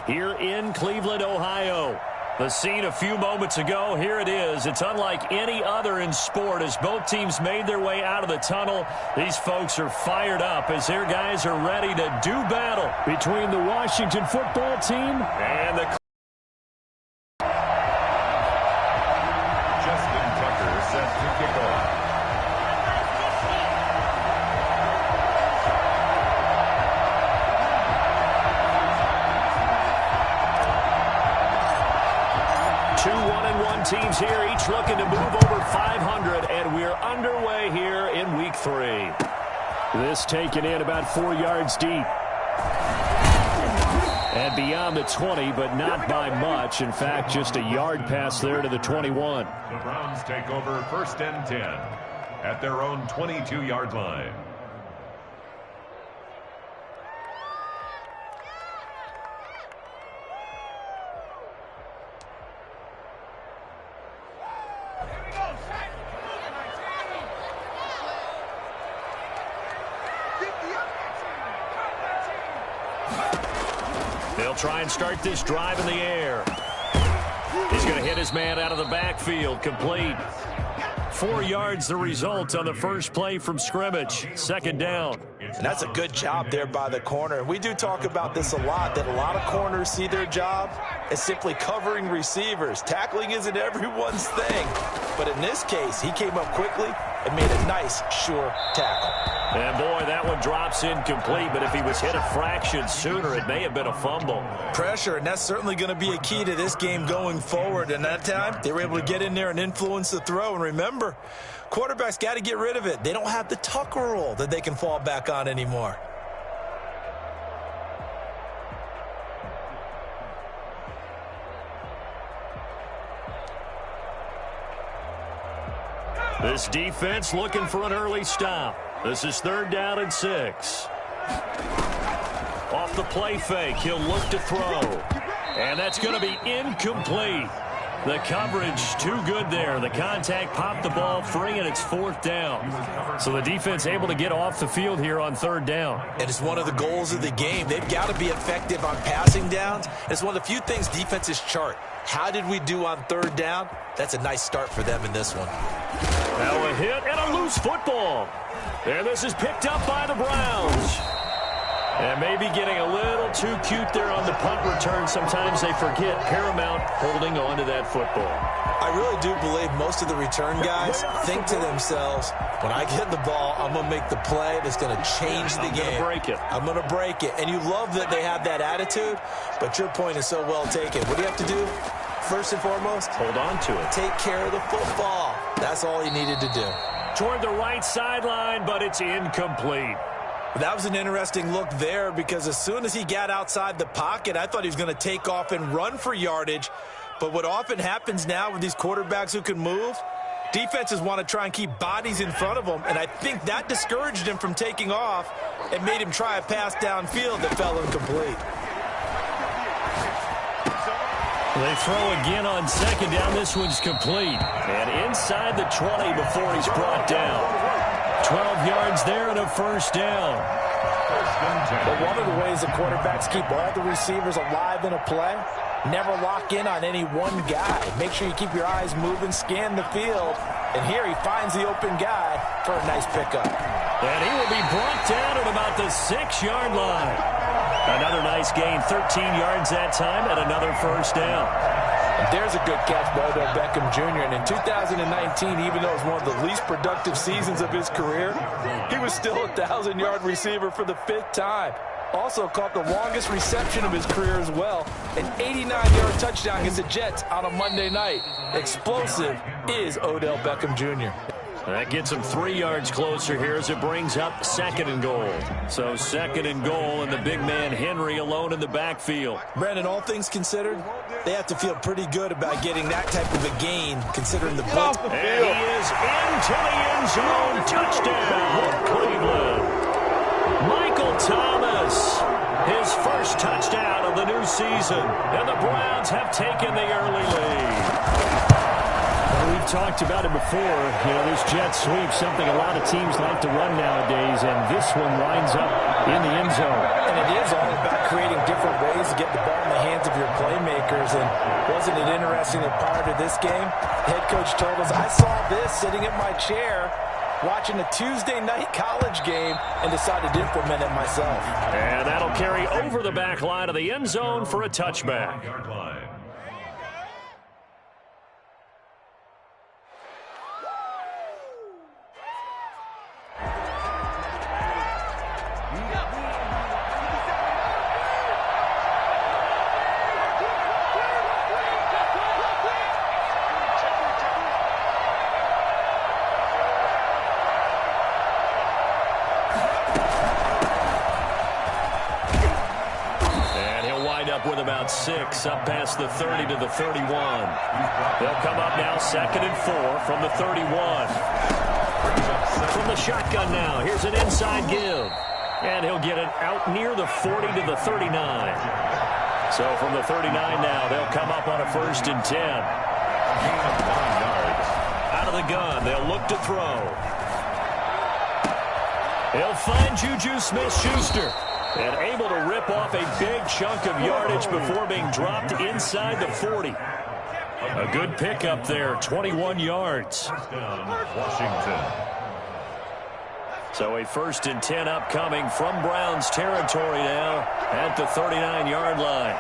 here in Cleveland, Ohio. The scene a few moments ago, here it is. It's unlike any other in sport as both teams made their way out of the tunnel. These folks are fired up as their guys are ready to do battle between the Washington football team and the Justin Tucker set to kick off. Two 1-1 teams here, each looking to move over 500, and we're underway here in week 3. This taken in about 4 yards deep. And beyond the 20, but not by much. In fact, just a yard pass there to the 21. The Browns take over 1st and 10 at their own 22-yard line. They'll try and start this drive in the air. He's going to hit his man out of the backfield, complete. 4 yards the result on the first play from scrimmage. 2nd down. And that's a good job there by the corner. We do talk about this a lot, that a lot of corners see their job as simply covering receivers. Tackling isn't everyone's thing. But in this case, he came up quickly and made a nice, sure tackle. And boy, that one drops incomplete, but if he was hit a fraction sooner, it may have been a fumble. Pressure, and that's certainly going to be a key to this game going forward. And that time, they were able to get in there and influence the throw. And remember, quarterbacks got to get rid of it. They don't have the Tucker rule that they can fall back on anymore. This defense looking for an early stop. This is 3rd down and 6. Off the play fake, he'll look to throw. And that's going to be incomplete. The coverage too good there. The contact popped the ball free, and it's 4th down. So the defense able to get off the field here on 3rd down. And it's one of the goals of the game. They've got to be effective on passing downs. It's one of the few things defenses chart. How did we do on 3rd down? That's a nice start for them in this one. Now a hit and a loose football. And this is picked up by the Browns. And maybe getting a little too cute there on the punt return. Sometimes they forget paramount holding on to that football. I really do believe most of the return guys think to themselves, when I get the ball, I'm going to make the play that's going to change the game. I'm going to break it. And you love that they have that attitude, but your point is so well taken. What do you have to do? First and foremost, hold on to it. Take care of the football. That's all he needed to do. Toward the right sideline, but it's incomplete. That was an interesting look there because as soon as he got outside the pocket, I thought he was going to take off and run for yardage. But what often happens now with these quarterbacks who can move, defenses want to try and keep bodies in front of them, and I think that discouraged him from taking off and made him try a pass downfield that fell incomplete. They throw again on 2nd down. This one's complete. And inside the 20 before he's brought down. 12 yards there and a 1st down. But one of the ways the quarterbacks keep all the receivers alive in a play, never lock in on any one guy. Make sure you keep your eyes moving, scan the field. And here he finds the open guy for a nice pickup. And he will be brought down at about the 6-yard line. Another nice gain, 13 yards that time, and another 1st down. And there's a good catch by Odell Beckham Jr. And in 2019, even though it was one of the least productive seasons of his career, he was still a 1,000-yard receiver for the 5th time. Also caught the longest reception of his career as well, an 89-yard touchdown against the Jets on a Monday night. Explosive is Odell Beckham Jr. That gets him 3 yards closer here as it brings up 2nd and goal. So 2nd and goal, and the big man Henry alone in the backfield. Brandon, all things considered, they have to feel pretty good about getting that type of a gain, considering the blitz. And he is into the end zone. Touchdown, Cleveland. Michael Thomas, his first touchdown of the new season. And the Browns have taken the early lead. We've talked about it before. You know, this jet sweep, something a lot of teams like to run nowadays, and this one winds up in the end zone. And it is all about creating different ways to get the ball in the hands of your playmakers. And wasn't it interesting that prior to this game, the head coach told us, I saw this sitting in my chair watching a Tuesday night college game and decided to implement it myself. And that'll carry over the back line of the end zone for a touchback. With about 6 up past the 30 to the 31. They'll come up now 2nd and 4 from the 31. From the shotgun now, here's an inside give. And he'll get it out near the 40 to the 39. So from the 39 now, they'll come up on a 1st and 10. Out of the gun, they'll look to throw. He'll find Juju Smith-Schuster. And able to rip off a big chunk of yardage before being dropped inside the 40. A good pickup there, 21 yards. Washington. So a 1st and 10 upcoming from Browns territory now at the 39-yard line.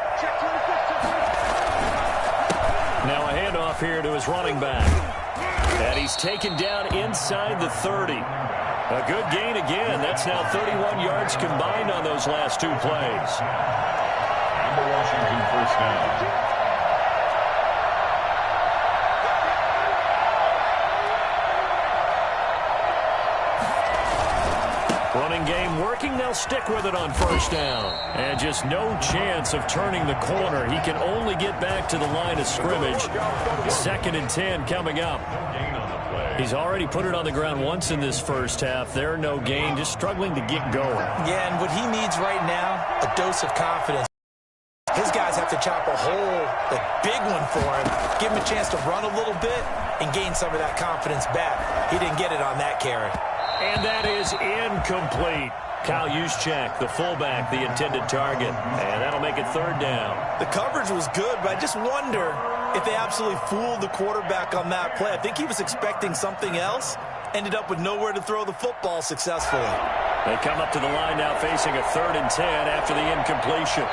Now a handoff here to his running back. And he's taken down inside the 30. A good gain again. That's now 31 yards combined on those last 2 plays. And the Washington 1st down. Running game working. They'll stick with it on 1st down. And just no chance of turning the corner. He can only get back to the line of scrimmage. 2nd and 10 coming up. He's already put it on the ground once in this first half. There, no gain, just struggling to get going. Yeah, and what he needs right now, a dose of confidence. His guys have to chop a hole, a big one for him, give him a chance to run a little bit and gain some of that confidence back. He didn't get it on that carry. And that is incomplete. Kyle Juszczyk, the fullback, the intended target. And that'll make it 3rd down. The coverage was good, but I just wonder if they absolutely fooled the quarterback on that play. I think he was expecting something else. Ended up with nowhere to throw the football successfully. They come up to the line now facing a 3rd and 10 after the incompletion.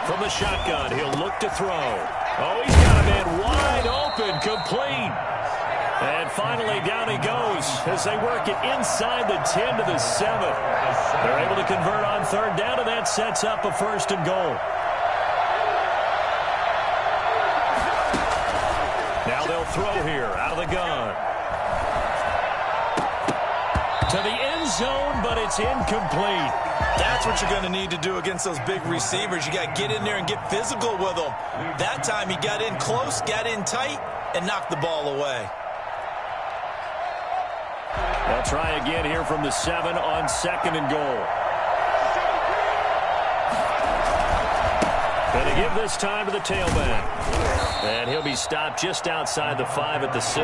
From the shotgun, he'll look to throw. Oh, he's got a man wide open, complete. And finally, down he goes as they work it inside the 10 to the 7. They're able to convert on 3rd down, and that sets up a 1st and goal. Now they'll throw here out of the gun. To the end zone, but it's incomplete. That's what you're going to need to do against those big receivers. You got to get in there and get physical with them. That time he got in close, got in tight, and knocked the ball away. They'll try again here from the 7 on 2nd and goal. Going to give this time to the tailback. And he'll be stopped just outside the 5 at the 6.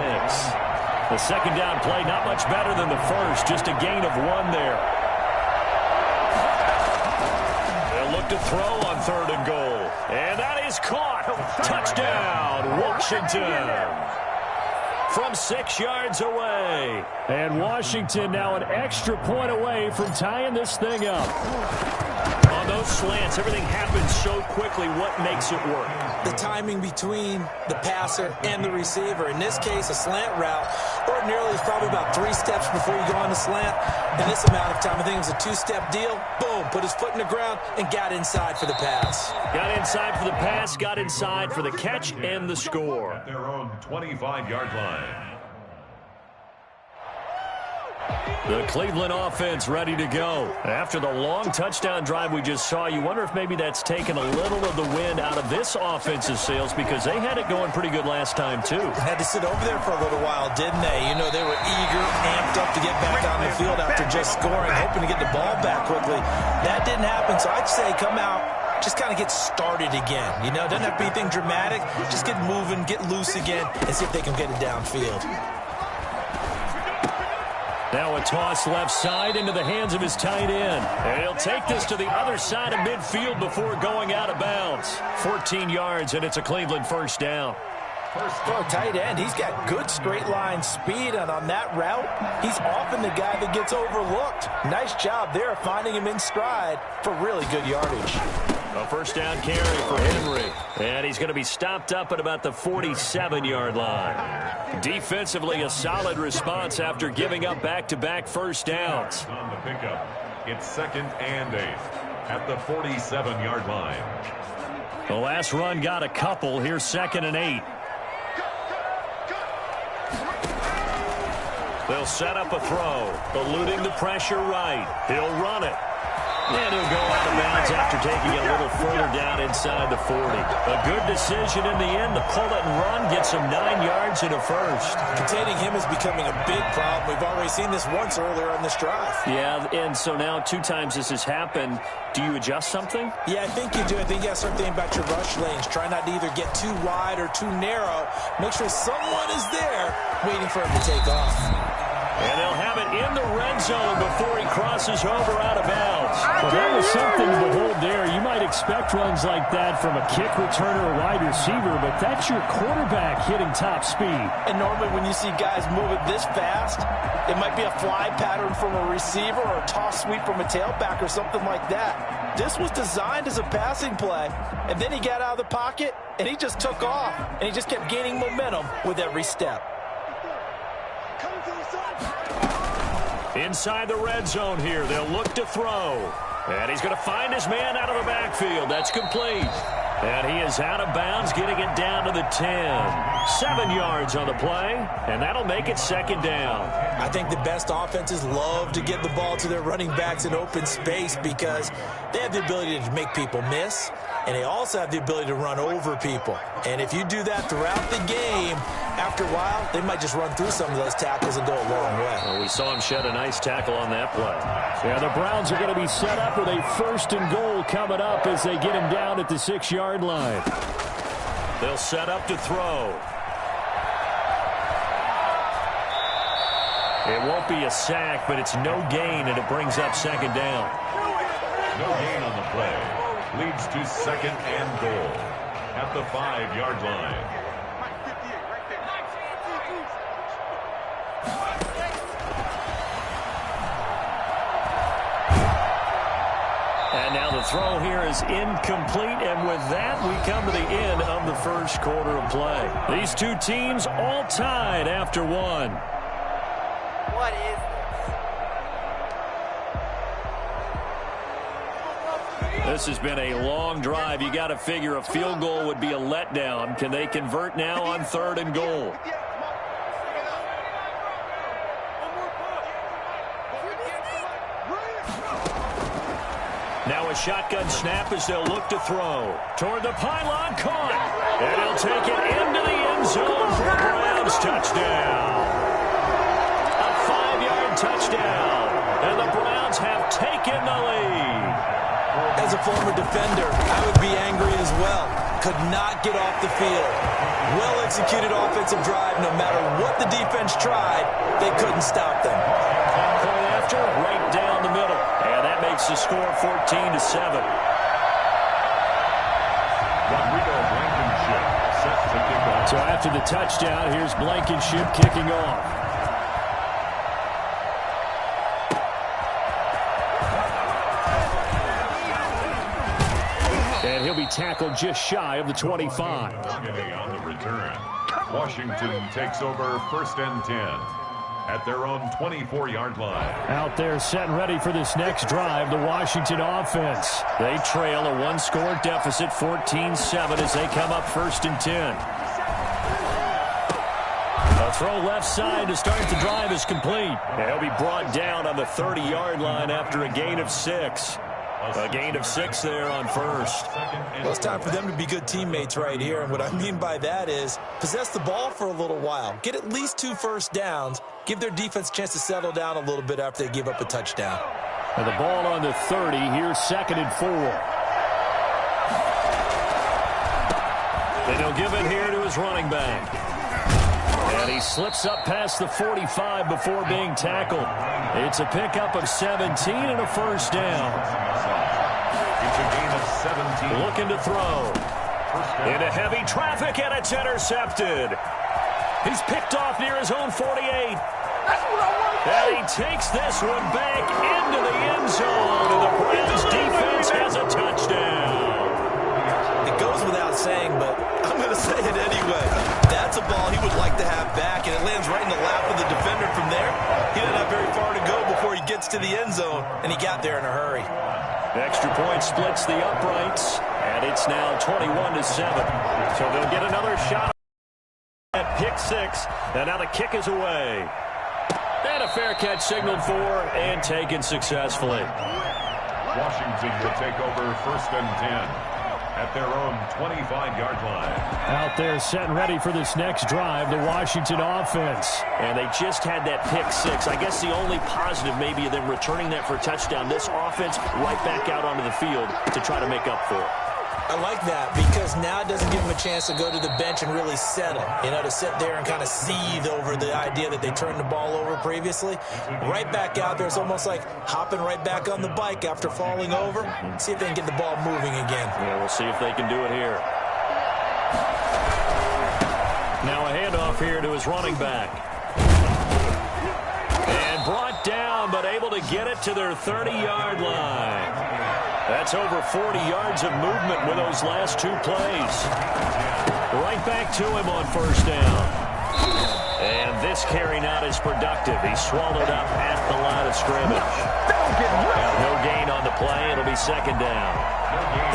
The 2nd down play, not much better than the first, just a gain of 1 there. They'll look to throw on 3rd and goal. And that is caught. Touchdown, Washington. From 6 yards away. And Washington now an extra point away from tying this thing up. On those slants, everything happens so quickly. What makes it work? The timing between the passer and the receiver. In this case, a slant route ordinarily is probably about 3 steps before you go on the slant. In this amount of time, I think it was a 2-step deal. Boom, put his foot in the ground and got inside for the pass. Got inside for the pass, got inside for the catch and the score. At their own 25-yard line. The Cleveland offense ready to go. After the long touchdown drive we just saw, you wonder if maybe that's taken a little of the wind out of this offense's sails because they had it going pretty good last time, too. Had to sit over there for a little while, didn't they? You know, they were eager, amped up to get back on the field after just scoring, hoping to get the ball back quickly. That didn't happen, so I'd say come out, just kind of get started again. You know, doesn't have to be anything dramatic. Just get moving, get loose again, and see if they can get it downfield. Now a toss left side into the hands of his tight end. And he'll take this to the other side of midfield before going out of bounds. 14 yards, and it's a Cleveland first down. For a tight end, he's got good straight line speed, and on that route, he's often the guy that gets overlooked. Nice job there finding him in stride for really good yardage. A first down carry for Henry. And he's going to be stopped up at about the 47-yard line. Defensively, a solid response after giving up back-to-back first downs. On the pickup, it's 2nd and 8 at the 47-yard line. The last run got a couple. Here's 2nd and 8. They'll set up a throw, eluding the pressure right. He'll run it. And he'll go out of bounds after taking it a little further down inside the 40. A good decision in the end to pull it and run, get some 9 yards and a first. Containing him is becoming a big problem. We've already seen this once earlier on this drive. Yeah, and so now 2 times this has happened. Do you adjust something? Yeah, I think you do. I think you got to start thinking about your rush lanes. Try not to either get too wide or too narrow. Make sure someone is there waiting for him to take off. And they'll have it in the red zone before he crosses over out of bounds. Well, that was something to behold there. You might expect runs like that from a kick returner or wide receiver, but that's your quarterback hitting top speed. And normally when you see guys move it this fast, it might be a fly pattern from a receiver or a toss sweep from a tailback or something like that. This was designed as a passing play, and then he got out of the pocket, and he just took off, and he just kept gaining momentum with every step. Inside the red zone here, they'll look to throw. And he's going to find his man out of the backfield. That's complete. And he is out of bounds, getting it down to the 10. 7 yards on the play, and that'll make it 2nd down. I think the best offenses love to get the ball to their running backs in open space because they have the ability to make people miss, and they also have the ability to run over people. And if you do that throughout the game, after a while, they might just run through some of those tackles and go a long way. Well, we saw him shed a nice tackle on that play. Yeah, the Browns are going to be set up with a 1st and goal coming up as they get him down at the 6-yard line. They'll set up to throw. It won't be a sack, but it's no gain, and it brings up 2nd down. No gain on the play. Leads to 2nd and goal at the 5-yard line. And now the throw here is incomplete, and with that, we come to the end of the first quarter of play. These 2 teams all tied after 1. What is this? This has been a long drive. You got to figure a field goal would be a letdown. Can they convert now on 3rd and goal? Now a shotgun snap as they'll look to throw. Toward the pylon, caught. And he'll take it into the end zone for a Browns touchdown. A 5-yard touchdown. And the Browns have taken the lead. As a former defender, I would be angry as well. Could not get off the field. Well-executed offensive drive. No matter what the defense tried, they couldn't stop them. Point after, right down the middle. And that makes the score 14-7. Rodrigo Blankenship set to kick off. So after the touchdown, here's Blankenship kicking off. And he'll be tackled just shy of the 25. On the return, Washington takes over 1st and 10 at their own 24-yard line. Out there set and ready for this next drive, the Washington offense. They trail a 1-score deficit, 14-7, as they come up 1st and 10. A throw left side to start the drive is complete. And he'll be brought down on the 30-yard line after a gain of 6. A gain of 6 there on first. Well, it's time for them to be good teammates right here. And what I mean by that is possess the ball for a little while. Get at least 2 first downs. Give their defense a chance to settle down a little bit after they give up a touchdown. And the ball on the 30. Here's 2nd and 4. And he'll give it here to his running back. And he slips up past the 45 before being tackled. It's a pickup of 17 and a first down. It's a gain of 17. Looking to throw. Into heavy traffic, and it's intercepted. He's picked off near his own 48. And he takes this one back into the end zone. And the Browns defense has a touchdown. It goes without saying, but I'm going to say it anyway. That's a ball he would like to have back, and it lands right in the lap of the defender from there. He didn't have very far to go before he gets to the end zone, and he got there in a hurry. The extra point splits the uprights, and it's now 21-7. So they'll get another shot at pick 6, and now the kick is away. And a fair catch signaled for and taken successfully. Washington will take over 1st and 10 at their own 25-yard line. Out there set and ready for this next drive, the Washington offense. And they just had that pick 6. I guess the only positive maybe of them returning that for a touchdown. This offense right back out onto the field to try to make up for it. I like that because now it doesn't give them a chance to go to the bench and really settle, to sit there and kind of seethe over the idea that they turned the ball over previously. Right back out there, it's almost like hopping right back on the bike after falling over. See if they can get the ball moving again. Yeah, we'll see if they can do it here. Now a handoff here to his running back. And brought down, but able to get it to their 30-yard line. That's over 40 yards of movement with those last 2 plays. Right back to him on first down. And this carry not as productive. He's swallowed up at the line of scrimmage. No gain on the play. It'll be 2nd down.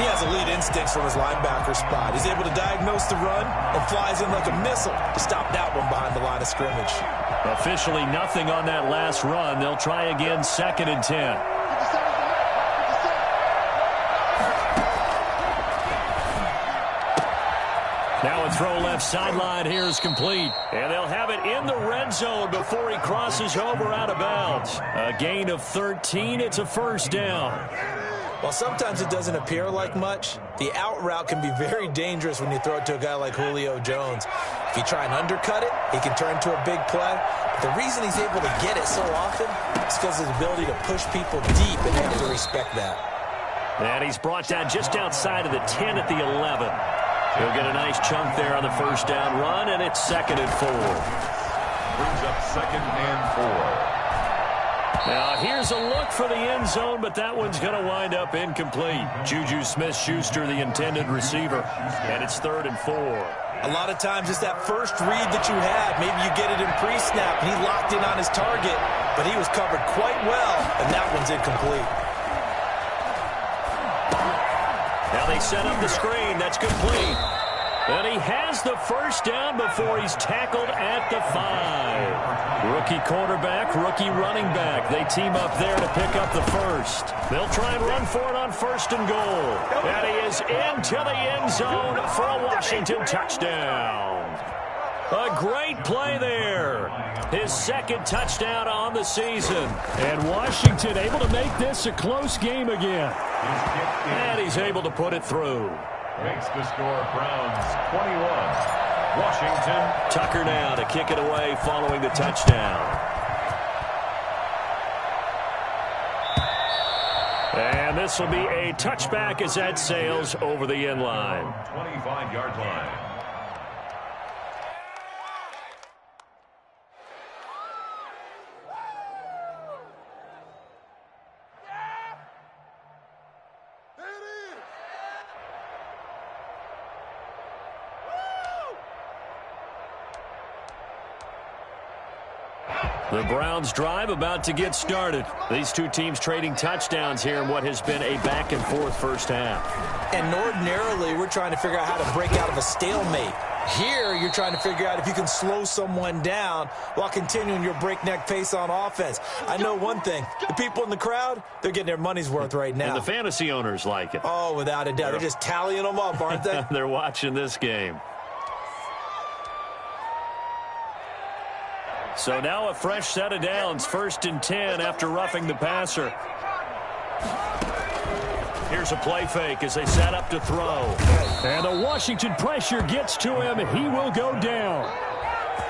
He has elite instincts from his linebacker spot. He's able to diagnose the run and flies in like a missile to stop that one behind the line of scrimmage. Officially nothing on that last run. They'll try again 2nd and 10. Now a throw left sideline here is complete. And they'll have it in the red zone before he crosses over out of bounds. A gain of 13. It's a first down. While sometimes it doesn't appear like much, the out route can be very dangerous when you throw it to a guy like Julio Jones. If you try and undercut it, he can turn to a big play. But the reason he's able to get it so often is because of his ability to push people deep, and they have to respect that. And he's brought down just outside of the 10 at the 11. He'll get a nice chunk there on the first down run, and it's 2nd and 4. Brings up 2nd and 4. Now, here's a look for the end zone, but that one's going to wind up incomplete. Juju Smith-Schuster, the intended receiver, and it's 3rd and 4. A lot of times it's that first read that you had. Maybe you get it in pre-snap, and he locked in on his target, but he was covered quite well, and that one's incomplete. Now they set up the screen. That's complete. And he has the first down before he's tackled at the 5. Rookie quarterback, rookie running back. They team up there to pick up the first. They'll try and run for it on 1st and goal. And he is into the end zone for a Washington touchdown. A great play there. His 2nd touchdown on the season. And Washington able to make this a close game again. And he's able to put it through. Makes the score Browns 21. Washington. Tucker now to kick it away following the touchdown. And this will be a touchback as that sails over the end line. 25-yard line. The Browns drive about to get started. These two teams trading touchdowns here in what has been a back-and-forth first half. And ordinarily, we're trying to figure out how to break out of a stalemate. Here, you're trying to figure out if you can slow someone down while continuing your breakneck pace on offense. I know one thing. The people in the crowd, they're getting their money's worth right now. And the fantasy owners like it. Oh, without a doubt. They're just tallying them up, aren't they? They're watching this game. So now a fresh set of downs, 1st and 10 after roughing the passer. Here's a play fake as they set up to throw. And the Washington pressure gets to him. He will go down.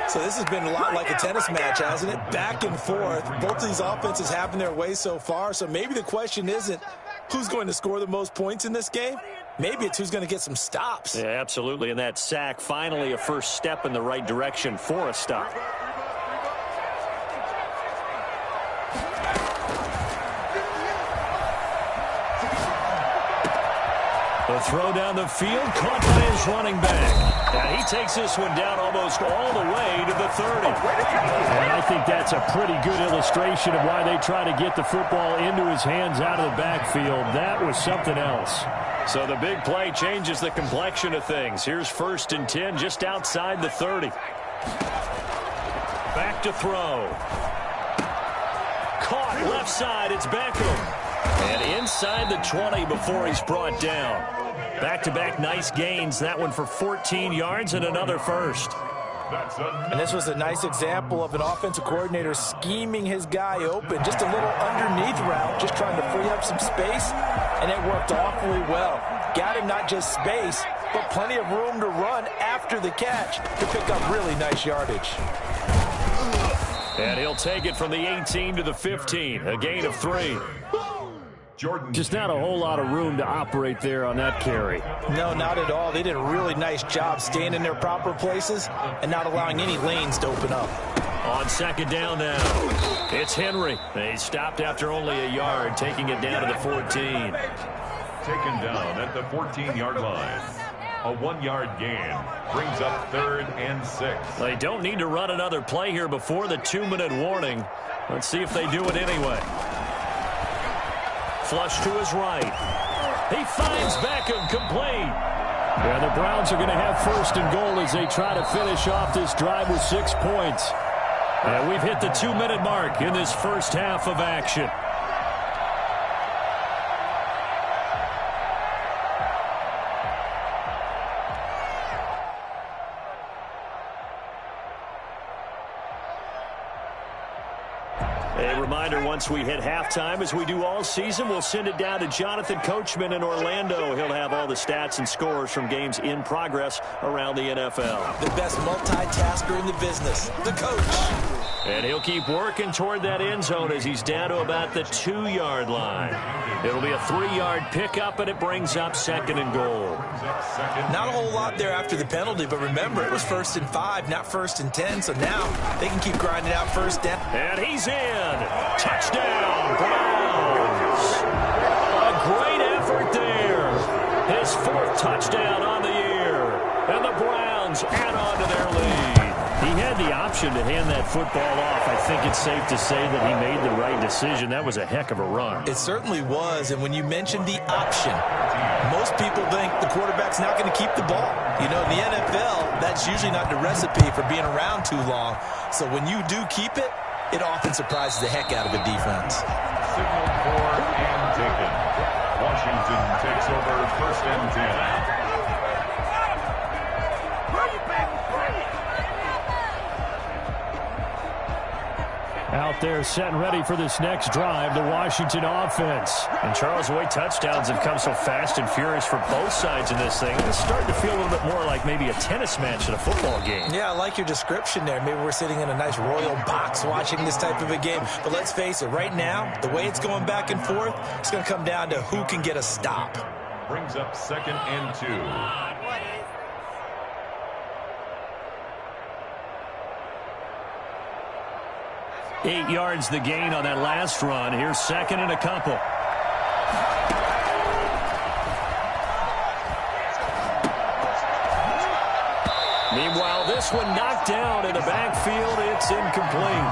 So this has been a lot like a tennis match, hasn't it? Back and forth. Both of these offenses having their way so far. So maybe the question isn't who's going to score the most points in this game. Maybe it's who's going to get some stops. Yeah, absolutely. And that sack, finally a first step in the right direction for a stop. The throw down the field, caught by his running back. And he takes this one down almost all the way to the 30. And I think that's a pretty good illustration of why they try to get the football into his hands out of the backfield. That was something else. So the big play changes the complexion of things. Here's 1st and 10 just outside the 30. Back to throw. Caught left side. It's Beckham. And inside the 20 before he's brought down. Back-to-back nice gains. That one for 14 yards and another first. And this was a nice example of an offensive coordinator scheming his guy open. Just a little underneath route, just trying to free up some space, and it worked awfully well. Got him not just space, but plenty of room to run after the catch to pick up really nice yardage. And he'll take it from the 18 to the 15, a gain of 3. Just not a whole lot of room to operate there on that carry. No, not at all. They did a really nice job staying in their proper places and not allowing any lanes to open up. On 2nd down now, it's Henry. He stopped after only a yard, taking it down to the 14. Taken down at the 14-yard line. A 1-yard gain brings up 3rd and 6. They don't need to run another play here before the 2-minute warning. Let's see if they do it anyway. Flush to his right. He finds Beckham complete. Yeah, the Browns are going to have 1st and goal as they try to finish off this drive with 6 points. And we've hit the 2-minute mark in this first half of action. A reminder, once we hit halftime, as we do all season, we'll send it down to Jonathan Coachman in Orlando. He'll have all the stats and scores from games in progress around the NFL. The best multitasker in the business, the coach. And he'll keep working toward that end zone as he's down to about the 2-yard line. It'll be a 3-yard pickup, and it brings up 2nd and goal. Not a whole lot there after the penalty, but remember, it was 1st and 5, not 1st and 10, so now they can keep grinding out 1st down. And he's in. Touchdown, Browns. A great effort there. His 4th touchdown on the year. And the Browns add on to their lead. He had the option to hand that football off. I think it's safe to say that he made the right decision. That was a heck of a run. It certainly was, and when you mentioned the option, most people think the quarterback's not going to keep the ball. You know, in the NFL, that's usually not the recipe for being around too long. So when you do keep it, it often surprises the heck out of a defense. Signal for and taken. Washington takes over 1st and 10. Out there set and ready for this next drive, the Washington offense. And Charles, the way touchdowns have come so fast and furious for both sides in this thing, it's starting to feel a little bit more like maybe a tennis match at a football game. Yeah, I like your description there. Maybe we're sitting in a nice royal box watching this type of a game. But let's face it, right now, the way it's going back and forth, it's going to come down to who can get a stop. Brings up 2nd and 2. 8 yards the gain on that last run. Here's 2nd and a couple. Meanwhile, this one knocked down in the backfield. It's incomplete.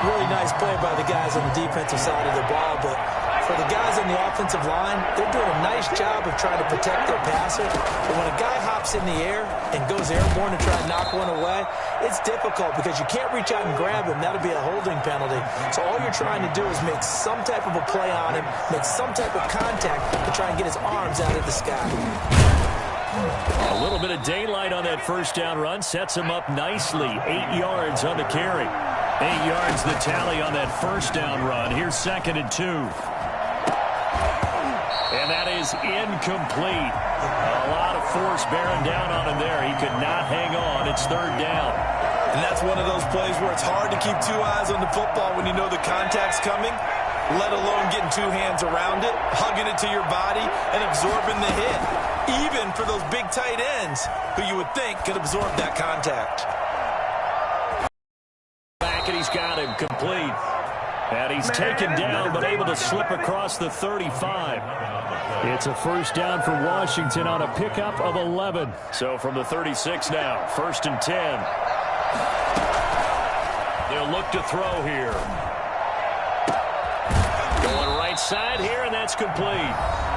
Really nice play by the guys on the defensive side of the ball, but For the guys on the offensive line, they're doing a nice job of trying to protect their passer. But when a guy hops in the air and goes airborne to try and knock one away, it's difficult because you can't reach out and grab him. That'll be a holding penalty. So all you're trying to do is make some type of a play on him, make some type of contact to try and get his arms out of the sky. A little bit of daylight on that first down run sets him up nicely. 8 yards on the carry. 8 yards the tally on that first down run. Here's 2nd and 2. And that is incomplete. A lot of force bearing down on him there. He could not hang on. It's 3rd down. And that's one of those plays where it's hard to keep 2 eyes on the football when you know the contact's coming, let alone getting 2 hands around it, hugging it to your body, and absorbing the hit. Even for those big tight ends who you would think could absorb that contact. Back, and he's got him complete. And he's taken down, but able to slip across the 35. It's a first down for Washington on a pickup of 11. So from the 36 now, 1st and 10. They'll look to throw here. Going right side here, and that's complete.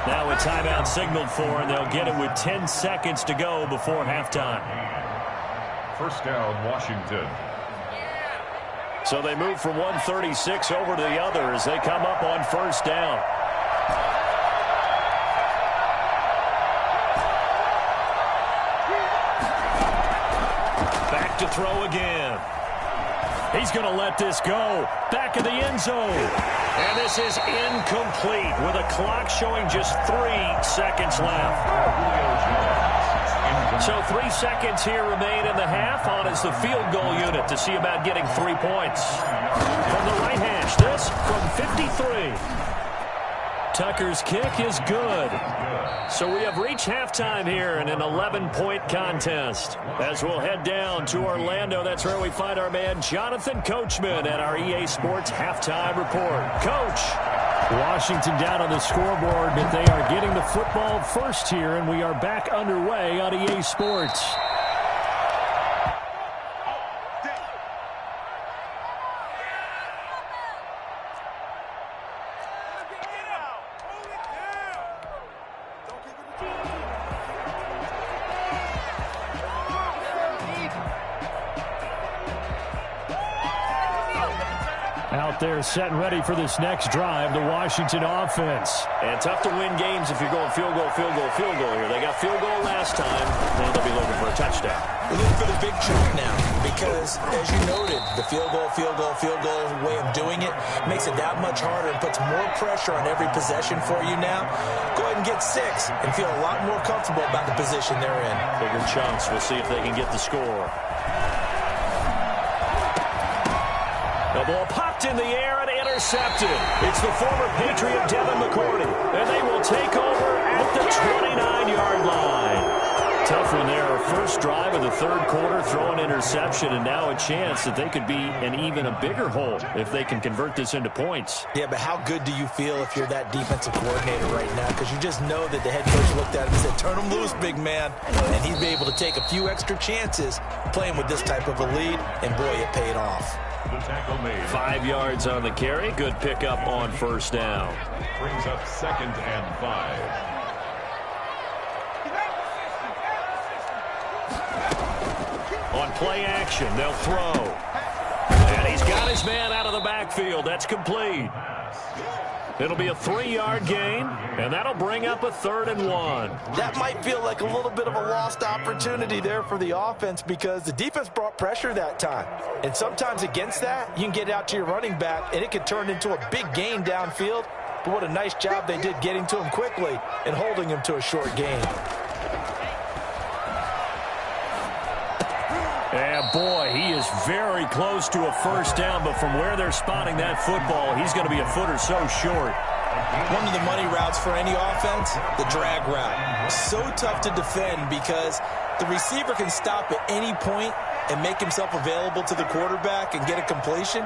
Now a timeout signaled for, and they'll get it with 10 seconds to go before halftime. First down, Washington. So they move from 136 over to the other as they come up on first down. Back to throw again. He's going to let this go. Back in the end zone. And this is incomplete with a clock showing just 3 seconds left. So 3 seconds here remain in the half. On is the field goal unit to see about getting 3 points. From the right hash, this from 53. Tucker's kick is good. So we have reached halftime here in an 11-point contest. As we'll head down to Orlando, that's where we find our man Jonathan Coachman at our EA Sports Halftime Report. Coach. Washington down on the scoreboard, but they are getting the football first here, and we are back underway on EA Sports. Out there set and ready for this next drive, the Washington offense. And tough to win games if you're going field goal, field goal, field goal here. They got field goal last time, and they'll be looking for a touchdown. We're looking for the big chunk now because, as you noted, the field goal way of doing it makes it that much harder and puts more pressure on every possession for you now. Go ahead and get 6 and feel a lot more comfortable about the position they're in. Bigger chunks. We'll see if they can get the score. The ball popped in the air and intercepted. It's the former Patriot Devin McCourty, and they will take over at the 29-yard line. Tough one there. First drive of the 3rd quarter, throw an interception, and now a chance that they could be in even a bigger hole if they can convert this into points. Yeah, but how good do you feel if you're that defensive coordinator right now? Because you just know that the head coach looked at him and said, turn him loose, big man. And he'd be able to take a few extra chances playing with this type of a lead, and boy, it paid off. 5 yards on the carry. Good pickup on first down. Brings up 2nd and 5. On play action, they'll throw. And he's got his man out of the backfield. That's complete. It'll be a 3-yard gain, and that'll bring up a 3rd and 1. That might feel like a little bit of a lost opportunity there for the offense because the defense brought pressure that time. And sometimes against that, you can get out to your running back, and it could turn into a big gain downfield. But what a nice job they did getting to him quickly and holding him to a short gain. And boy, he is very close to a first down, but from where they're spotting that football, he's going to be a foot or so short. One of the money routes for any offense, the drag route. So tough to defend because the receiver can stop at any point and make himself available to the quarterback and get a completion.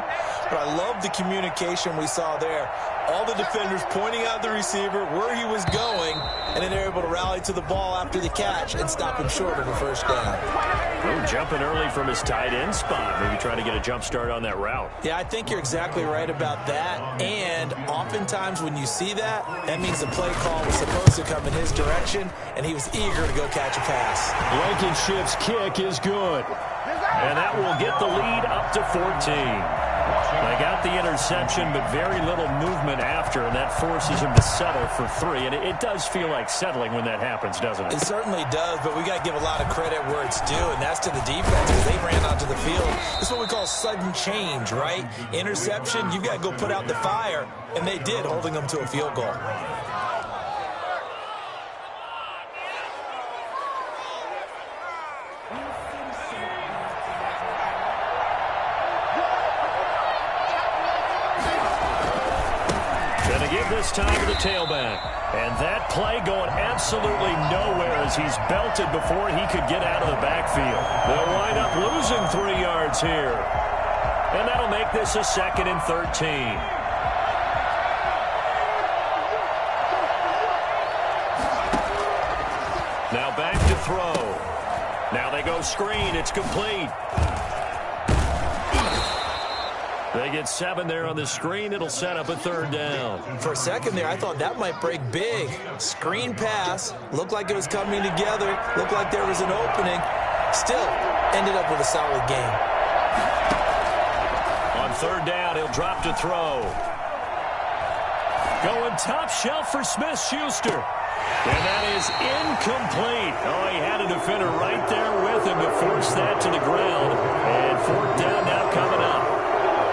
But I love the communication we saw there. All the defenders pointing out the receiver, where he was going, and then they're able to rally to the ball after the catch and stop him short of a first down. Coach Jumping early from his tight end spot, maybe trying to get a jump start on that route. Yeah, I think you're exactly right about that. And oftentimes when you see that, that means the play call was supposed to come in his direction, and he was eager to go catch a pass. Blankenship's kick is good. And that will get the lead up to 14. They got the interception, but very little movement after, and that forces him to settle for 3. And it does feel like settling when that happens, doesn't it? It certainly does, but we got to give a lot of credit where it's due, and that's to the defense because they ran onto the field. This is what we call sudden change, right? Interception, you've got to go put out the fire, and they did, holding them to a field goal. This time to the tailback. And that play going absolutely nowhere as he's belted before he could get out of the backfield. They'll wind up losing 3 yards here. And that'll make this a 2nd and 13. Now back to throw. Now they go screen. It's complete. They get 7 there on the screen. It'll set up a 3rd down. For a second there, I thought that might break big. Screen pass. Looked like it was coming together. Looked like there was an opening. Still ended up with a solid game. On 3rd down, he'll drop to throw. Going top shelf for Smith-Schuster. And that is incomplete. Oh, he had a defender right there with him to force that to the ground. And 4th down now coming up.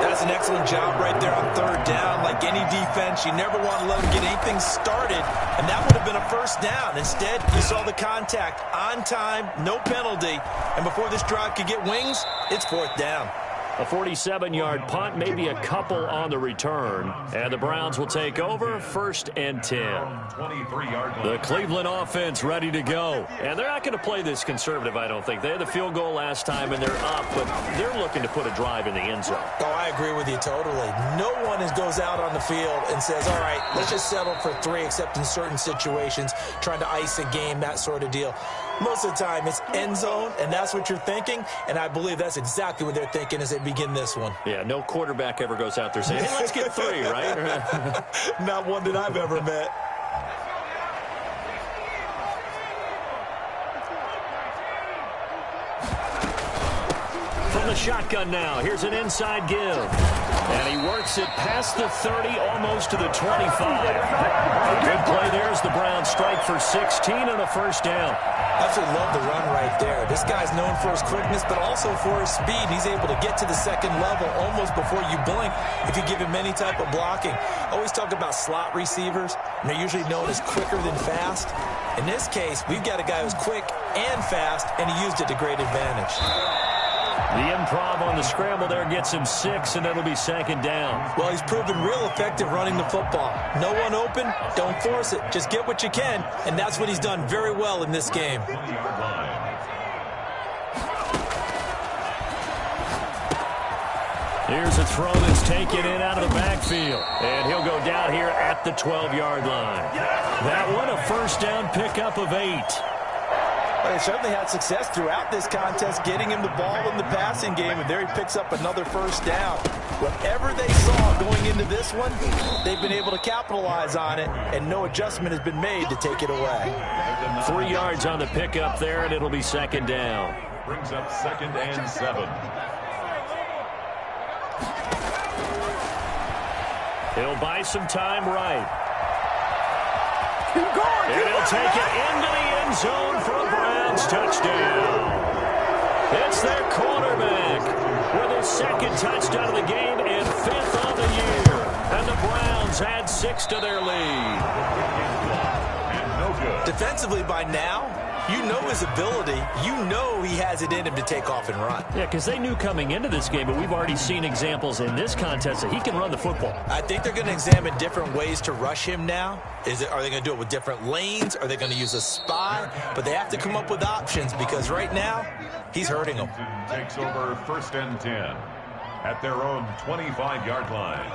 That's an excellent job right there on 3rd down. Like any defense, you never want to let them get anything started, and that would have been a 1st down. Instead, you saw the contact on time, no penalty, and before this drive could get wings, it's 4th down. A 47-yard punt, maybe a couple on the return. And the Browns will take over 1st and 10. The Cleveland offense ready to go. And they're not going to play this conservative, I don't think. They had the field goal last time, and they're up, but they're looking to put a drive in the end zone. Oh, I agree with you totally. No one goes out on the field and says, all right, let's just settle for 3, except in certain situations, trying to ice a game, that sort of deal. Most of the time, it's end zone, and that's what you're thinking, and I believe that's exactly what they're thinking as they begin this one. Yeah, no quarterback ever goes out there saying, hey, let's get 3, right? Not one that I've ever met. From the shotgun now, here's an inside give. And he works it past the 30, almost to the 25. A good play there as the Browns strike for 16 and a 1st down. Absolutely love the run right there. This guy's known for his quickness, but also for his speed. He's able to get to the 2nd level almost before you blink if you give him any type of blocking. Always talk about slot receivers, and they're usually known as quicker than fast. In this case, we've got a guy who's quick and fast, and he used it to great advantage. The improv on the scramble there gets him 6, and it'll be 2nd down. Well, he's proven real effective running the football. No one open, don't force it. Just get what you can, and that's what he's done very well in this game. Here's a throw that's taken in out of the backfield, and he'll go down here at the 12-yard line. That one, a 1st down pickup of 8. Well, they certainly had success throughout this contest, getting him the ball in the passing game, and there he picks up another 1st down. Whatever they saw going into this one, they've been able to capitalize on it, and no adjustment has been made to take it away. 3 yards on the pickup there, and it'll be 2nd down. Brings up 2nd and 7. He'll buy some time right. And he'll take it into the end zone for a Browns touchdown. It's their quarterback with his 2nd touchdown of the game and 5th on the year. And the Browns add 6 to their lead. And no good. Defensively by now, you know his ability. You know he has it in him to take off and run. Yeah, because they knew coming into this game, but we've already seen examples in this contest that he can run the football. I think they're going to examine different ways to rush him now. Are they going to do it with different lanes? Are they going to use a spy? But they have to come up with options because right now, he's hurting them. Takes over 1st and 10 at their own 25-yard line.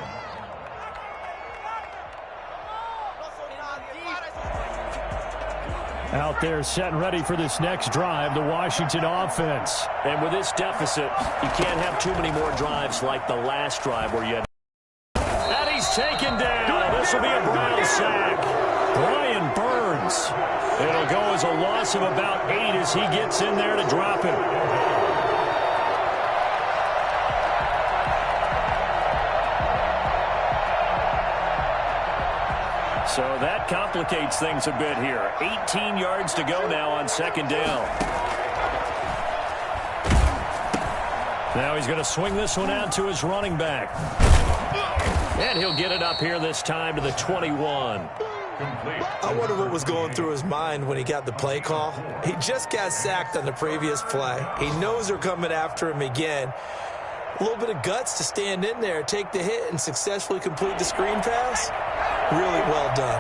Out there setting ready for this next drive, the Washington offense. And with this deficit, you can't have too many more drives like the last drive where you had. And he's taken down. This will be a Brown sack. Brian Burns. It'll go as a loss of about 8 as he gets in there to drop him. So that complicates things a bit here. 18 yards to go now on second down. Now he's going to swing this one out to his running back. And he'll get it up here this time to the 21. I wonder what was going through his mind when he got the play call. He just got sacked on the previous play. He knows they're coming after him again. A little bit of guts to stand in there, take the hit, and successfully complete the screen pass. Really well done.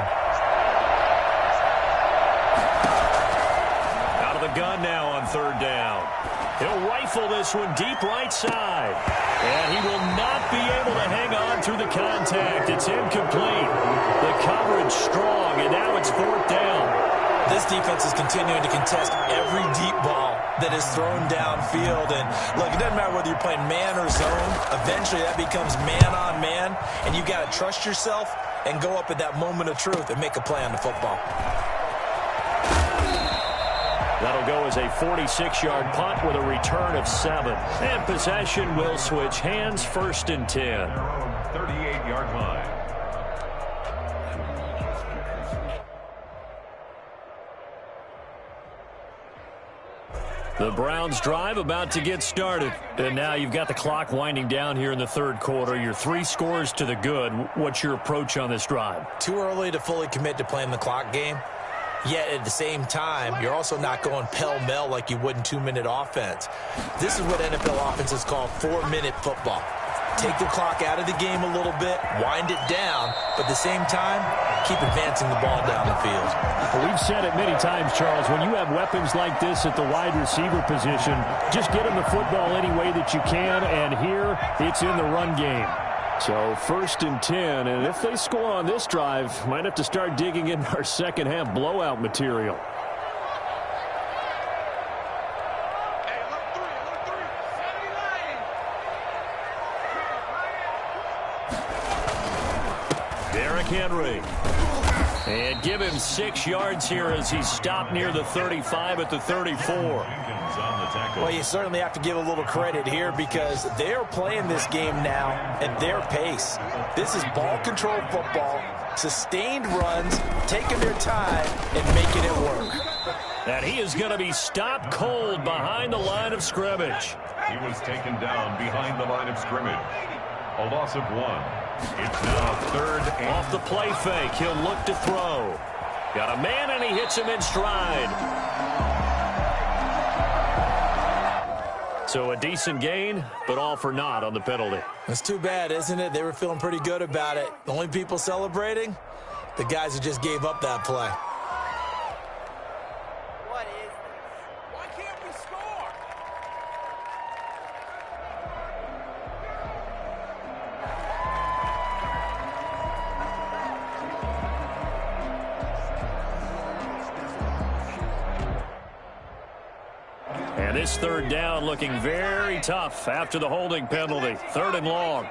Out of the gun now on third down. He'll rifle this one deep right side. And he will not be able to hang on through the contact. It's incomplete. The coverage strong, and now it's fourth down. This defense is continuing to contest every deep ball that is thrown downfield. And, look, it doesn't matter whether you're playing man or zone. Eventually that becomes man-on-man, and you got to trust yourself and go up at that moment of truth and make a play on the football. That'll go as a 46-yard punt with a return of 7. And possession will switch hands, first and 10. 38-yard line. The Browns drive about to get started. And now you've got the clock winding down here in the third quarter. Your 3 scores to the good. What's your approach on this drive? Too early to fully commit to playing the clock game. Yet at the same time, you're also not going pell-mell like you would in 2-minute offense. This is what NFL offenses call 4-minute football. Take the clock out of the game a little bit, wind it down, but at the same time, keep advancing the ball down the field. Well, we've said it many times, Charles, when you have weapons like this at the wide receiver position, just get them the football any way that you can, and here it's in the run game. So first and 10, and if they score on this drive, might have to start digging in our second half blowout material. Derrick Henry. And give him 6 yards here as he's stopped near the 35 at the 34. Well, you certainly have to give a little credit here because they're playing this game now at their pace. This is ball control football, sustained runs, taking their time and making it work. And he is going to be stopped cold behind the line of scrimmage. He was taken down behind the line of scrimmage. A loss of 1. It's now third and... Off the play fake, he'll look to throw. Got a man, and he hits him in stride. So a decent gain, but all for naught on the penalty. That's too bad, isn't it? They were feeling pretty good about it. The only people celebrating, the guys who just gave up that play. What is this? Why can't we score? And this third down looking very tough after the holding penalty. Third and long.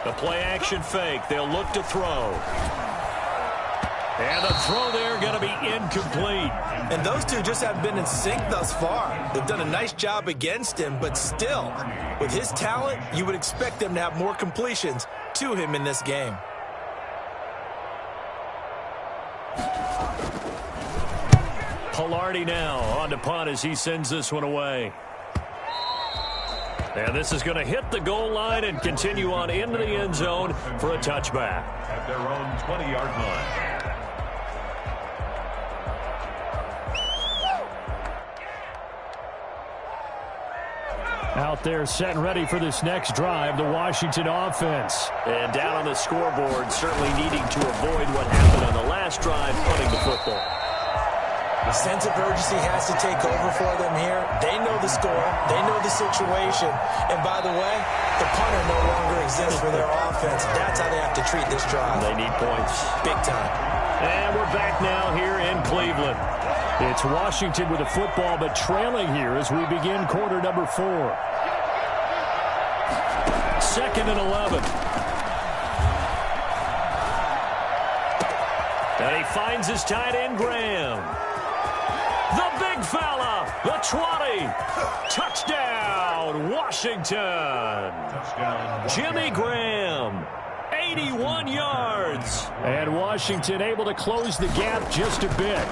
The play action fake. They'll look to throw. And the throw there going to be incomplete. And those two just haven't been in sync thus far. They've done a nice job against him, but still, with his talent, you would expect them to have more completions to him in this game. Pilardi now on to punt as he sends this one away. And this is going to hit the goal line and continue on into the end zone for a touchback. At their own 20-yard line. Out there set and ready for this next drive, the Washington offense. And down on the scoreboard, certainly needing to avoid what happened on the last drive, punting the football. The sense of urgency has to take over for them here. They know the score. They know the situation. And by the way, the punter no longer exists for their offense. That's how they have to treat this drive. They need points. Big time. And we're back now here in Cleveland. It's Washington with the football, but trailing here as we begin quarter number 4. 2nd and 11. And he finds his tight end, Graham. The big fella, the 20. Touchdown, Washington. Touchdown. Jimmy Graham, 81 yards. And Washington able to close the gap just a bit.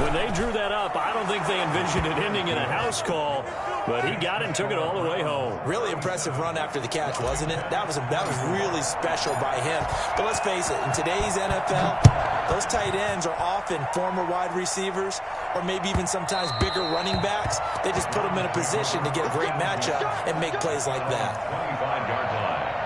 When they drew that up, I don't think they envisioned it ending in a house call, but he got it and took it all the way home. Really impressive run after the catch, wasn't it? That was really special by him. But let's face it, in today's NFL, those tight ends are often former wide receivers or maybe even sometimes bigger running backs. They just put them in a position to get a great matchup and make plays like that. 25-yard line.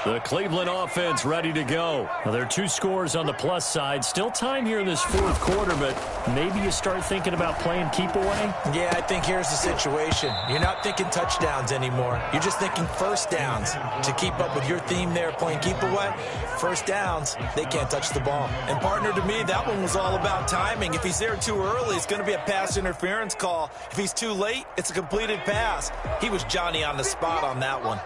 The Cleveland offense ready to go. Well, there are 2 scores on the plus side. Still time here in this 4th quarter, but maybe you start thinking about playing keep away? Yeah, I think here's the situation. You're not thinking touchdowns anymore. You're just thinking first downs. To keep up with your theme there, playing keep away, first downs, they can't touch the ball. And partner, to me, that one was all about timing. If he's there too early, it's going to be a pass interference call. If he's too late, it's a completed pass. He was Johnny on the spot on that one.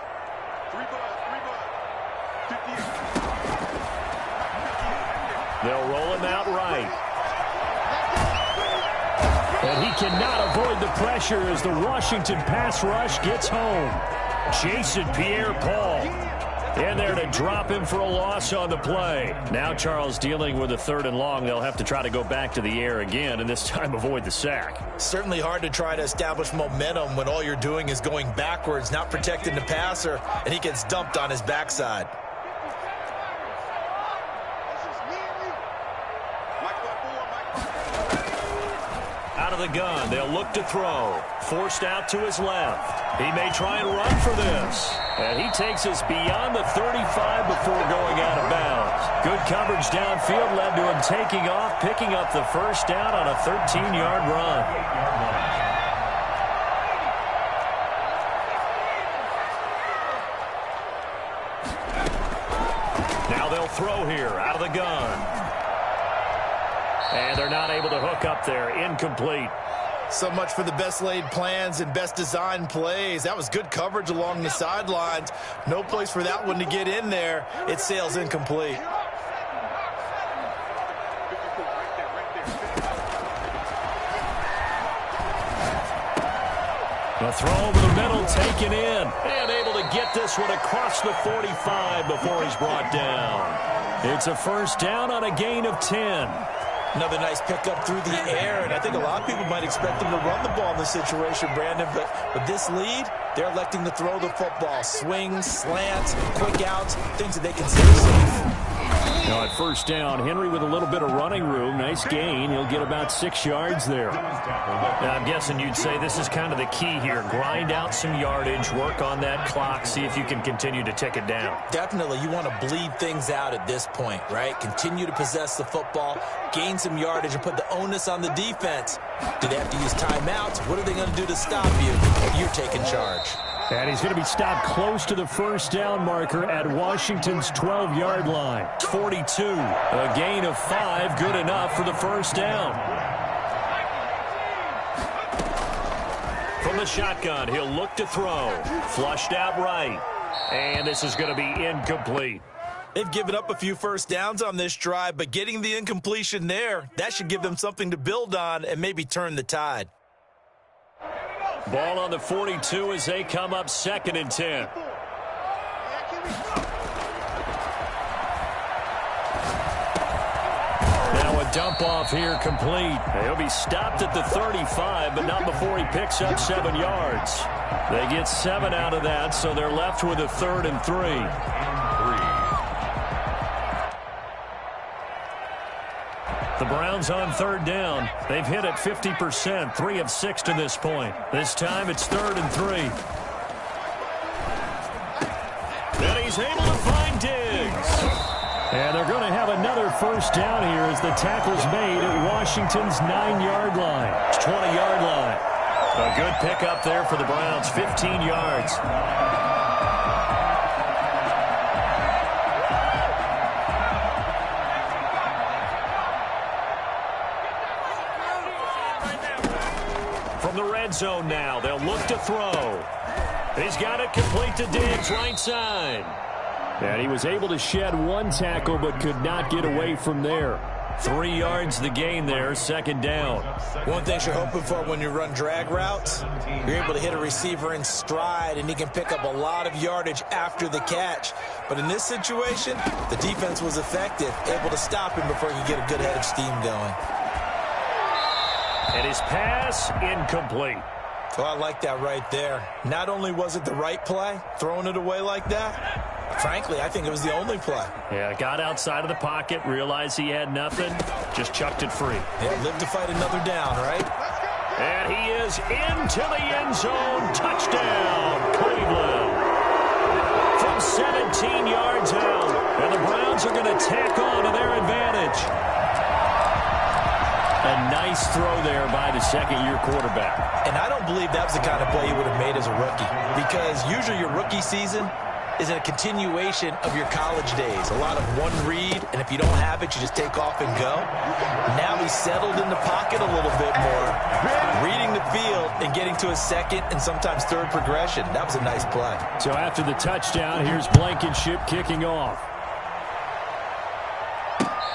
They'll roll him out right. And he cannot avoid the pressure as the Washington pass rush gets home. Jason Pierre-Paul in there to drop him for a loss on the play. Now Charles dealing with a 3rd and long. They'll have to try to go back to the air again and this time avoid the sack. Certainly hard to try to establish momentum when all you're doing is going backwards, not protecting the passer, and he gets dumped on his backside. Out of the gun, they'll look to throw. Forced out to his left. He may try and run for this. And he takes us beyond the 35 before going out of bounds. Good coverage downfield led to him taking off, picking up the first down on a 13-yard run. Now they'll throw here out of the gun. And they're not able to hook up there. Incomplete. So much for the best laid plans and best designed plays. That was good coverage along the sidelines. No place for that one to get in there. It sails incomplete. The throw over the middle taken in. And able to get this one across the 45 before he's brought down. It's a first down on a gain of 10. Another nice pickup through the air, and I think a lot of people might expect them to run the ball in this situation, Brandon, but with this lead, they're electing to throw the football. Swings, slants, quick outs, things that they consider safe. Now at first down, Henry with a little bit of running room. Nice gain. He'll get about 6 yards there. Now I'm guessing you'd say this is kind of the key here. Grind out some yardage, work on that clock, see if you can continue to tick it down. Definitely. You want to bleed things out at this point, right? Continue to possess the football, gain some yardage, and put the onus on the defense. Do they have to use timeouts? What are they going to do to stop you? You're taking charge. And he's going to be stopped close to the first down marker at Washington's 12-yard line. 42. A gain of 5, good enough for the first down. From the shotgun, he'll look to throw. Flushed out right. And this is going to be incomplete. They've given up a few first downs on this drive, but getting the incompletion there, that should give them something to build on and maybe turn the tide. Ball on the 42 as they come up 2nd and 10. Now a dump off here complete. He'll be stopped at the 35, but not before he picks up 7 yards. They get 7 out of that, so they're left with a 3rd and 3. The Browns on 3rd down. They've hit it 50%, 3 of 6 to this point. This time it's 3rd and 3. And he's able to find Diggs. And they're going to have another first down here as the tackle's made at Washington's 9-yard line. It's 20-yard line. A good pickup there for the Browns, 15 yards. From the red zone now, they'll look to throw. He's got it complete to Diggs, right side. And he was able to shed one tackle but could not get away from there. 3 yards the gain there, second down. One thing you're hoping for when you run drag routes, you're able to hit a receiver in stride, and he can pick up a lot of yardage after the catch. But in this situation, the defense was effective, able to stop him before he could get a good head of steam going. And his pass, incomplete. Oh, I like that right there. Not only was it the right play, throwing it away like that, frankly, I think it was the only play. Yeah, got outside of the pocket, realized he had nothing, just chucked it free. Yeah, live to fight another down, right? And he is into the end zone. Touchdown, Cleveland. From 17 yards out. And the Browns are going to tack on to their advantage. A nice throw there by the second-year quarterback. And I don't believe that was the kind of play he would have made as a rookie, because usually your rookie season is a continuation of your college days. A lot of one read, and if you don't have it, you just take off and go. Now he's settled in the pocket a little bit more, reading the field and getting to a second and sometimes third progression. That was a nice play. So after the touchdown, here's Blankenship kicking off.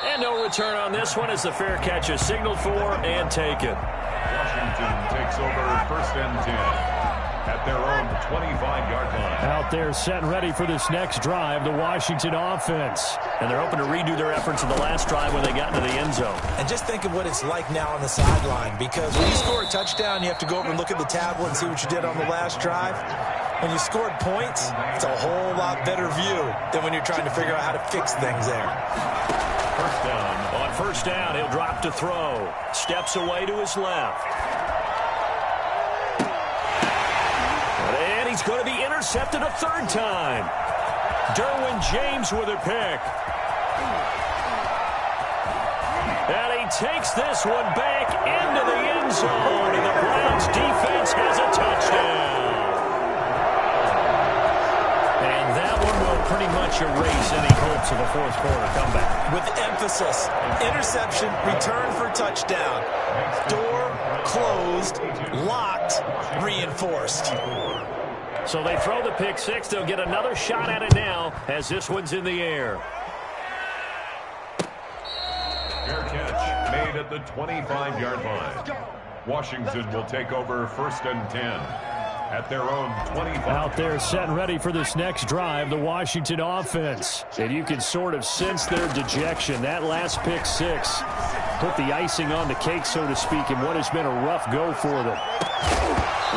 And no return on this one as the fair catch is signaled for and taken. Washington takes over first and 10 at their own 25-yard line. Out there set and ready for this next drive, the Washington offense. And they're hoping to redo their efforts in the last drive when they got into the end zone. And just think of what it's like now on the sideline, because when you score a touchdown, you have to go over and look at the tablet and see what you did on the last drive. When you scored points, it's a whole lot better view than when you're trying to figure out how to fix things there. First down. On first down, he'll drop to throw. Steps away to his left. And he's going to be intercepted a third time. Derwin James with a pick. And he takes this one back into the end zone. And the Browns defense has a touchdown. And that one will pretty much erase any hopes of a fourth quarter comeback. With emphasis, interception, return for touchdown. Door closed, locked, reinforced. So they throw the pick six. They'll get another shot at it now as this one's in the air. Fair catch made at the 25-yard line. Washington will take over first and 10 at their own 25. Out there set and ready for this next drive, the Washington offense. And you can sort of sense their dejection. That last pick six put the icing on the cake, so to speak, in what has been a rough go for them.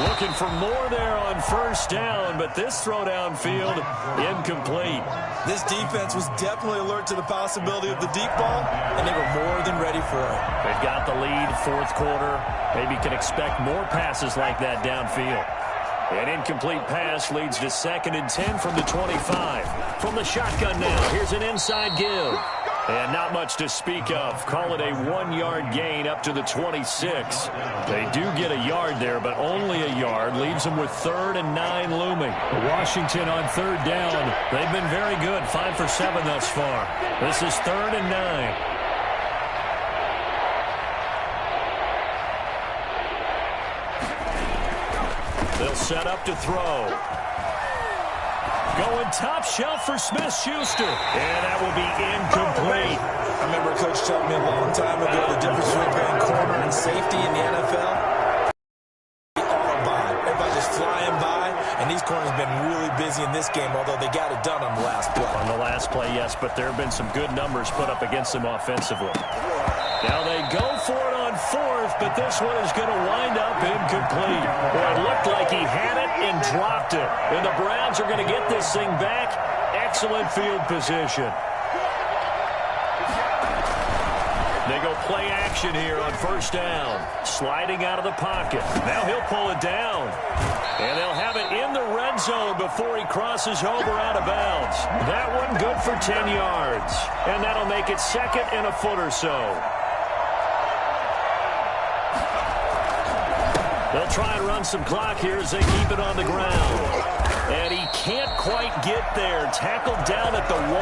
Looking for more there on first down, but this throw downfield incomplete. This defense was definitely alert to the possibility of the deep ball, and they were more than ready for it. They've got the lead, fourth quarter. Maybe can expect more passes like that downfield. An incomplete pass leads to second and 10 from the 25. From the shotgun now, here's an inside give. And not much to speak of. Call it a 1-yard gain up to the 26. They do get a yard there, but only a yard. Leaves them with 3rd and 9 looming. Washington on third down. They've been very good. 5 for 7 thus far. This is 3rd and 9. They'll set up to throw. Going top shelf for Smith-Schuster. And that will be incomplete. I remember a coach telling me a long time ago the difference between playing corner and safety in the NFL. Autobahn. Everybody just flying by, and these corners have been really busy in this game, although they got it done on the last play. On the last play, yes, but there have been some good numbers put up against them offensively. Now they go for it on fourth, but this one is going to wind up incomplete. Boy, it looked like he had it and dropped it. And the Browns are going to get this thing back. Excellent field position. They go play action here on first down. Sliding out of the pocket. Now he'll pull it down. And they'll have it in the red zone before he crosses over out of bounds. That one good for 10 yards. And that'll make it second and a foot or so. They'll try and run some clock here as they keep it on the ground. And he can't quite get there. Tackled down at the 1.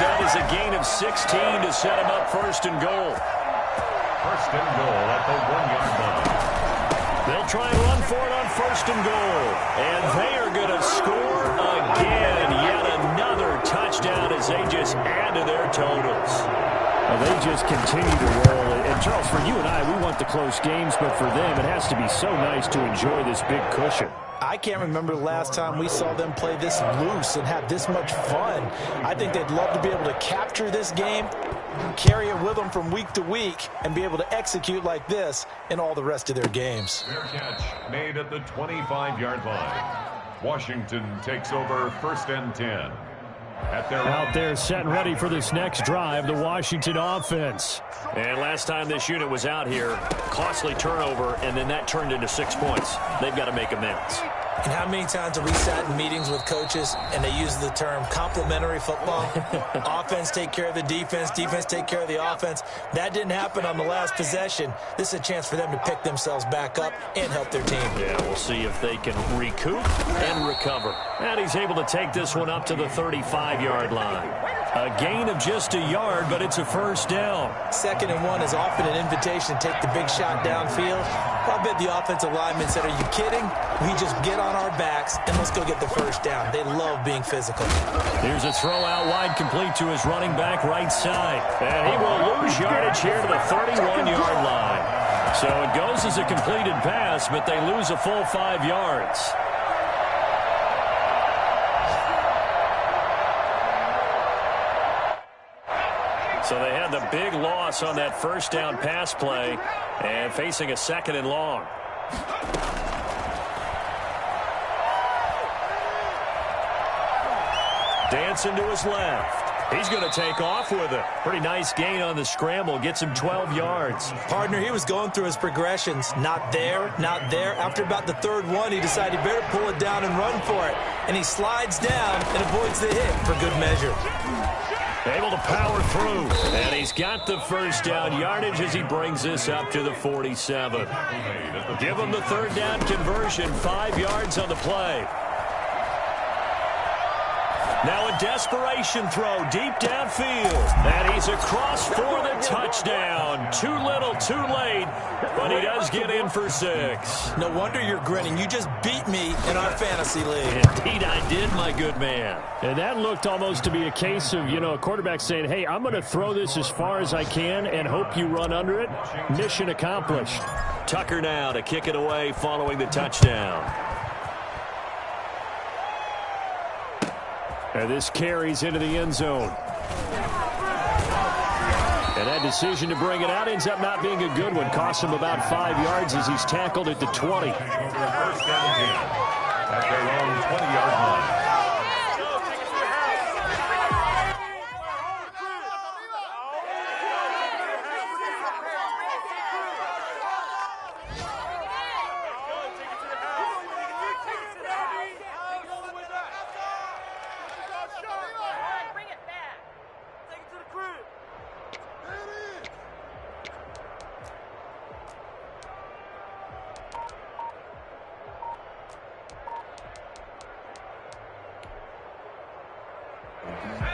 That is a gain of 16 to set him up first and goal. First and goal at the 1-yard line. They'll try and run for it on first and goal. And they are going to score again. Yet another touchdown as they just add to their totals. Well, they just continue to roll. And, Charles, for you and I, we want the close games, but for them, it has to be so nice to enjoy this big cushion. I can't remember the last time we saw them play this loose and have this much fun. I think they'd love to be able to capture this game, carry it with them from week to week, and be able to execute like this in all the rest of their games. Fair catch made at the 25-yard line. Washington takes over first and 10. Out there set and ready for this next drive, the Washington offense. And last time this unit was out here, costly turnover, and then that turned into 6 points. They've got to make amends. And how many times have we sat in meetings with coaches and they use the term complementary football? Offense take care of the defense, defense take care of the offense. That didn't happen on the last possession. This is a chance for them to pick themselves back up and help their team. Yeah, we'll see if they can recoup and recover. And he's able to take this one up to the 35-yard line. A gain of just a yard, but it's a first down. 2nd and 1 is often an invitation to take the big shot downfield. I bet the offensive linemen said, are you kidding? We just get on our backs and let's go get the first down. They love being physical. Here's a throw out wide complete to his running back right side. And he will lose yardage here to the 31-yard line. So it goes as a completed pass, but they lose a full 5 yards. So they had the big loss on that first down pass play and facing a 2nd and long. Dancing to his left. He's going to take off with it. Pretty nice gain on the scramble. Gets him 12 yards. Partner, he was going through his progressions. Not there, not there. After about the 3rd one, he decided he better pull it down and run for it. And he slides down and avoids the hit for good measure. Able to power through. And he's got the first down yardage as he brings this up to the 47. Give him the 3rd down conversion. 5 yards on the play. Now a desperation throw deep downfield. And he's across for the touchdown. Too little, too late. But he does get in for 6. No wonder you're grinning. You just beat me in our fantasy league. Indeed I did, my good man. And that looked almost to be a case of, a quarterback saying, hey, I'm going to throw this as far as I can and hope you run under it. Mission accomplished. Tucker now to kick it away following the touchdown. And this carries into the end zone. And that decision to bring it out ends up not being a good one. Costs him about 5 yards as he's tackled at the 20. First down 10 at their own 20-yard line.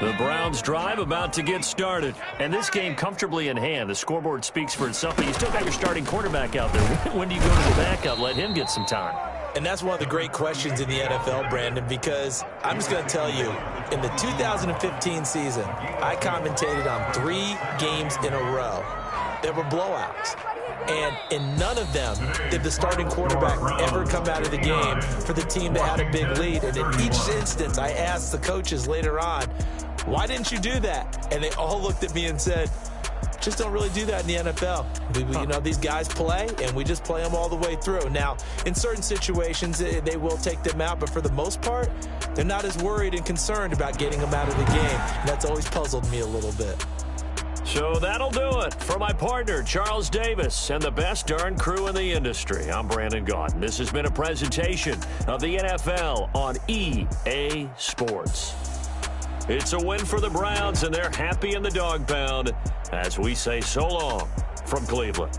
The Browns drive about to get started. And this game comfortably in hand. The scoreboard speaks for itself, but you still got your starting quarterback out there. When do you go to the backup? Let him get some time. And that's one of the great questions in the NFL, Brandon, because I'm just going to tell you, in the 2015 season, I commentated on 3 games in a row that were blowouts. And in none of them did the starting quarterback ever come out of the game for the team that had a big lead. And in each instance, I asked the coaches later on, why didn't you do that? And they all looked at me and said, just don't really do that in the NFL. These guys play, and we just play them all the way through. Now, in certain situations, they will take them out, but for the most part, they're not as worried and concerned about getting them out of the game. And that's always puzzled me a little bit. So that'll do it. For my partner, Charles Davis, and the best darn crew in the industry, I'm Brandon Gaudin. This has been a presentation of the NFL on EA Sports. It's a win for the Browns, and they're happy in the dog pound as we say so long from Cleveland.